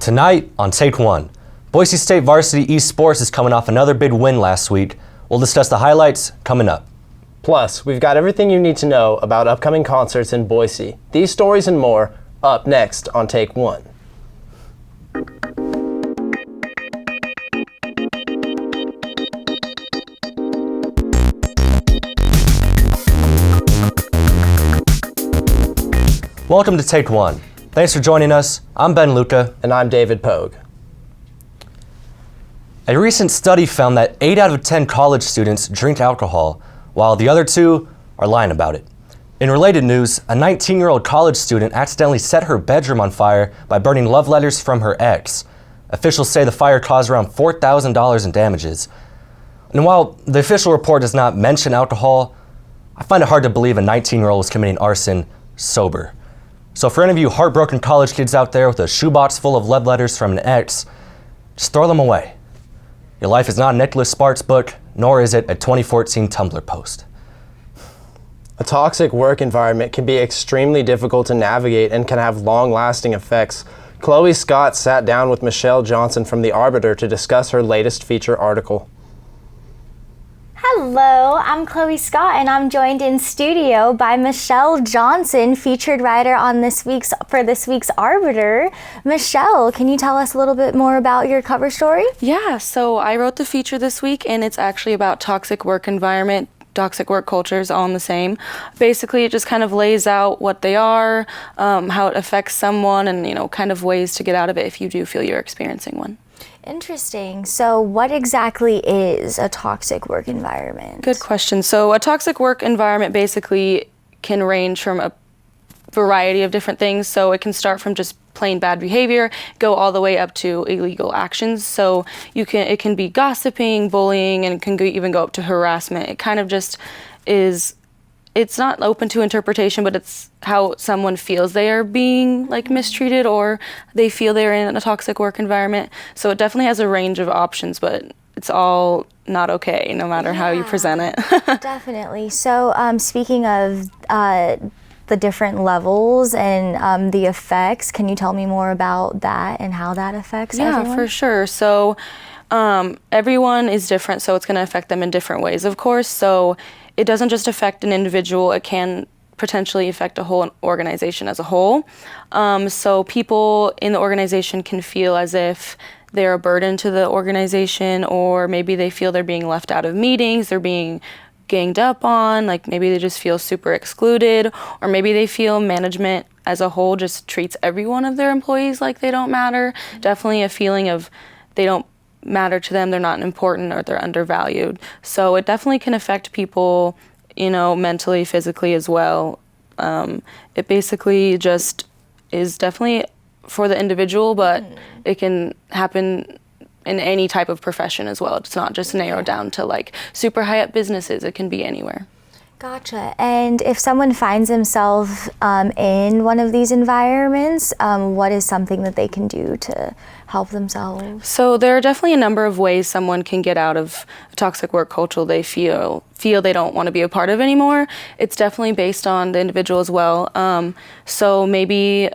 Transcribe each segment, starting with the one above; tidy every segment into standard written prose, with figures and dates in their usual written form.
Tonight on Take One, Boise State Varsity eSports is coming off another big win last week. We'll discuss the highlights coming up. Plus, we've got everything you need to know about upcoming concerts in Boise. These stories and more up next on Take One. Welcome to Take One. Thanks for joining us. I'm Ben Luca. And I'm David Pogue. A recent study found that 8 out of 10 college students drink alcohol, while the other 2 are lying about it. In related news, a 19-year-old college student accidentally set her bedroom on fire by burning love letters from her ex. Officials say the fire caused around $4,000 in damages. And while the official report does not mention alcohol, I find it hard to believe a 19-year-old was committing arson sober. So for any of you heartbroken college kids out there with a shoebox full of love letters from an ex, just throw them away. Your life is not a Nicholas Sparks book, nor is it a 2014 Tumblr post. A toxic work environment can be extremely difficult to navigate and can have long-lasting effects. Chloe Scott sat down with Michelle Johnson from The Arbiter to discuss her latest feature article. Hello, I'm Chloe Scott, and I'm joined in studio by Michelle Johnson, featured writer on this week's Arbiter. Michelle, can you tell us a little bit more about your cover story? Yeah, so I wrote the feature this week, and it's actually about toxic work environment, toxic work cultures, all in the same. Basically, it just kind of lays out what they are, how it affects someone, and kind of ways to get out of it if you do feel you're experiencing one. Interesting. So what exactly is a toxic work environment? Good question. So a toxic work environment basically can range from a variety of different things. So it can start from just plain bad behavior, go all the way up to illegal actions. So it can be gossiping, bullying, and it can even go up to harassment. It kind of just is. It's not open to interpretation, but it's how someone feels they are being mistreated, or they feel they're in a toxic work environment. So it definitely has a range of options, but it's all not okay, no matter how you present it. Definitely. So speaking of the different levels and the effects, can you tell me more about that and how that affects everyone? Yeah, for sure. So everyone is different, so it's going to affect them in different ways, of course. So it doesn't just affect an individual, it can potentially affect a whole organization as a whole. So people in the organization can feel as if they're a burden to the organization, or maybe they feel they're being left out of meetings, they're being ganged up on, maybe they just feel super excluded, or maybe they feel management as a whole just treats every one of their employees like they don't matter. Definitely a feeling of they don't matter to them, they're not important, or they're undervalued. So it definitely can affect people, mentally, physically as well. It basically just is definitely for the individual, but it can happen in any type of profession as well. It's not just narrowed down to super high up businesses, it can be anywhere. Gotcha. And if someone finds themselves in one of these environments, what is something that they can do to help themselves? So there are definitely a number of ways someone can get out of a toxic work culture they feel they don't want to be a part of anymore. It's definitely based on the individual as well. So maybe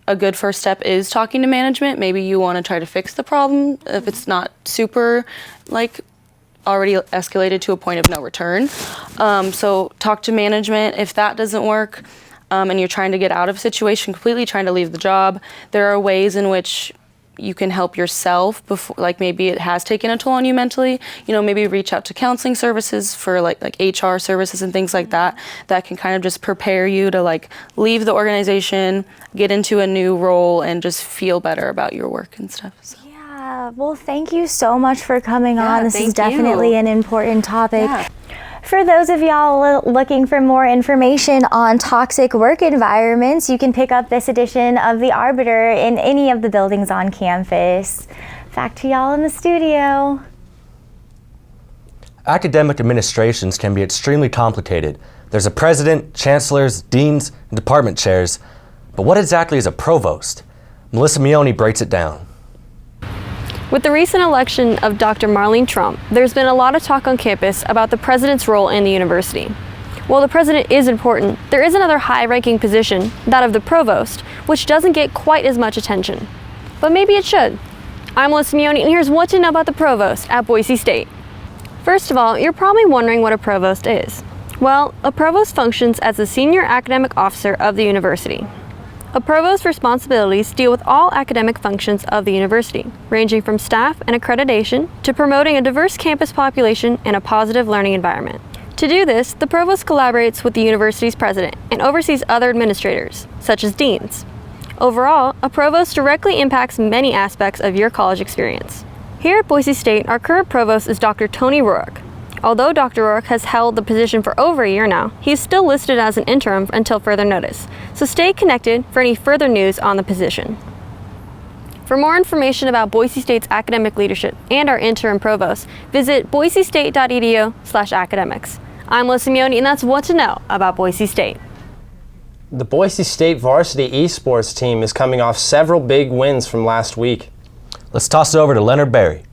a good first step is talking to management. Maybe you want to try to fix the problem if it's not super already escalated to a point of no return. So talk to management. If that doesn't work, and you're trying to get out of a situation completely, trying to leave the job, there are ways in which you can help yourself before, maybe it has taken a toll on you mentally. Maybe reach out to counseling services for like HR services and things like that can kind of just prepare you to leave the organization, get into a new role, and just feel better about your work and stuff. So. Well, thank you so much for coming on. This is definitely an important topic. Yeah. For those of y'all looking for more information on toxic work environments, you can pick up this edition of The Arbiter in any of the buildings on campus. Back to y'all in the studio. Academic administrations can be extremely complicated. There's a president, chancellors, deans, and department chairs. But what exactly is a provost? Melissa Mione breaks it down. With the recent election of Dr. Marlene Trump, there's been a lot of talk on campus about the president's role in the university. While the president is important, there is another high-ranking position, that of the provost, which doesn't get quite as much attention. but maybe it should. I'm Liz Simeone, and here's what to know about the provost at Boise State. First of all, you're probably wondering what a provost is. Well, a provost functions as the senior academic officer of the university. A provost's responsibilities deal with all academic functions of the university, ranging from staff and accreditation to promoting a diverse campus population and a positive learning environment. To do this, the provost collaborates with the university's president and oversees other administrators, such as deans. Overall, a provost directly impacts many aspects of your college experience. Here at Boise State, our current provost is Dr. Tony Rourke. Although Dr. Rourke has held the position for over a year now, he is still listed as an interim until further notice, so stay connected for any further news on the position. For more information about Boise State's academic leadership and our interim provost, visit boisestate.edu/academics. I'm Liz Simeone, and that's what to know about Boise State. The Boise State Varsity eSports team is coming off several big wins from last week. Let's toss it over to Leonard Berry.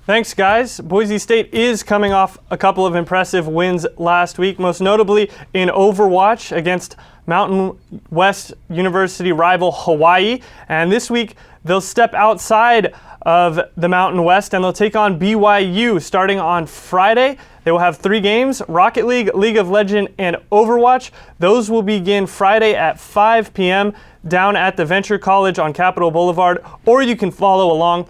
Thanks, guys. Boise State is coming off a couple of impressive wins last week, most notably in Overwatch against Mountain West University rival Hawaii. And this week, they'll step outside of the Mountain West and they'll take on BYU starting on Friday. They will have 3 games, Rocket League, League of Legends, and Overwatch. Those will begin Friday at 5 p.m. down at the Venture College on Capitol Boulevard, or you can follow along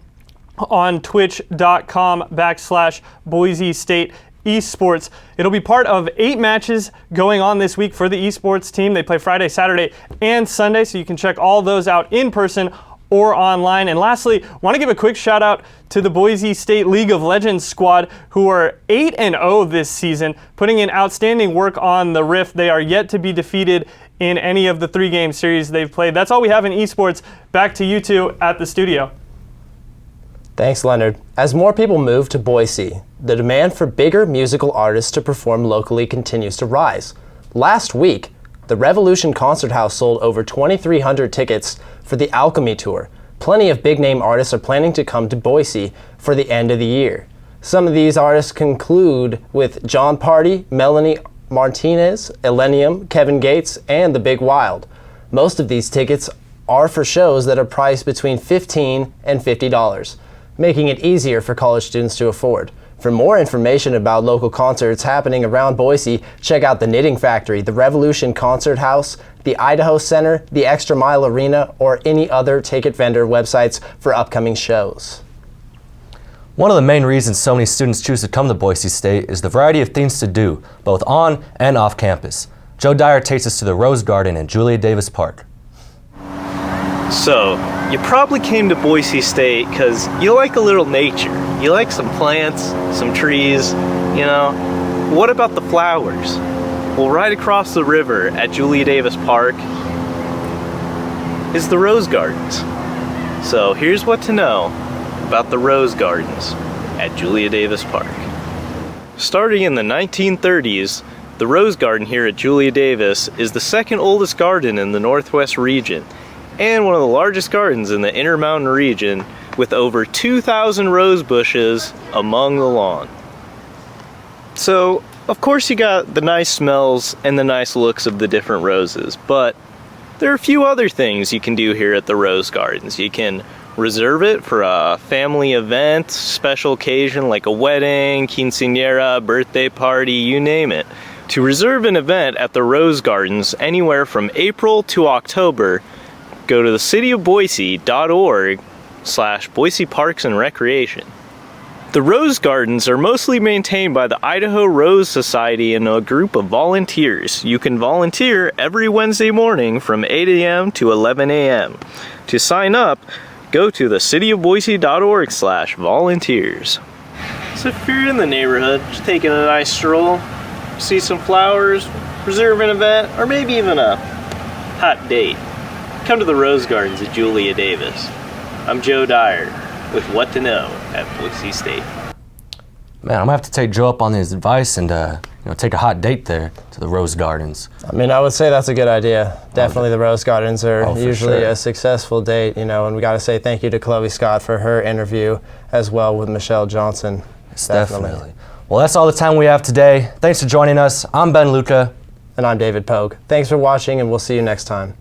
on twitch.com/Boise State eSports. It'll be part of 8 matches going on this week for the eSports team. They play Friday, Saturday, and Sunday, so you can check all those out in person or online. And lastly, want to give a quick shout out to the Boise State League of Legends squad, who are 8-0 this season, putting in outstanding work on the Rift. They are yet to be defeated in any of the 3-game series they've played. That's all we have in esports. Back to you two at the studio. Thanks, Leonard. As more people move to Boise, the demand for bigger musical artists to perform locally continues to rise. Last week, the Revolution Concert House sold over 2,300 tickets for the Alchemy Tour. Plenty of big-name artists are planning to come to Boise for the end of the year. Some of these artists conclude with John Party, Melanie Martinez, Elenium, Kevin Gates, and The Big Wild. Most of these tickets are for shows that are priced between $15 and $50, making it easier for college students to afford. For more information about local concerts happening around Boise, check out the Knitting Factory, the Revolution Concert House, the Idaho Center, the Extra Mile Arena, or any other ticket vendor websites for upcoming shows. One of the main reasons so many students choose to come to Boise State is the variety of things to do, both on and off campus. Joe Dyer takes us to the Rose Garden in Julia Davis Park. So, you probably came to Boise State because you like a little nature. You like some plants, some trees, you know. What about the flowers? Well, right across the river at Julia Davis Park is the Rose Gardens. So, here's what to know about the Rose Gardens at Julia Davis Park. Starting in the 1930s, the Rose Garden here at Julia Davis is the second oldest garden in the Northwest region, and one of the largest gardens in the Intermountain region, with over 2,000 rose bushes among the lawn. So, of course you got the nice smells and the nice looks of the different roses, but there are a few other things you can do here at the Rose Gardens. You can reserve it for a family event, special occasion like a wedding, quinceañera, birthday party, you name it. To reserve an event at the Rose Gardens anywhere from April to October, go to thecityofboise.org/Boise Parks and Recreation. The Rose Gardens are mostly maintained by the Idaho Rose Society and a group of volunteers. You can volunteer every Wednesday morning from 8 a.m. to 11 a.m. To sign up, go to thecityofboise.org/volunteers. So if you're in the neighborhood, just taking a nice stroll, see some flowers, reserve an event, or maybe even a hot date, come to the Rose Gardens at Julia Davis. I'm Joe Dyer with What to Know at Boise State. Man, I'm gonna have to take Joe up on his advice and take a hot date there to the Rose Gardens. I mean, I would say that's a good idea. Definitely the Rose Gardens are usually sure. a successful date, and we got to say thank you to Chloe Scott for her interview as well with Michelle Johnson. Yes, definitely. Well, that's all the time we have today. Thanks for joining us. I'm Ben Luca. And I'm David Pogue. Thanks for watching, and we'll see you next time.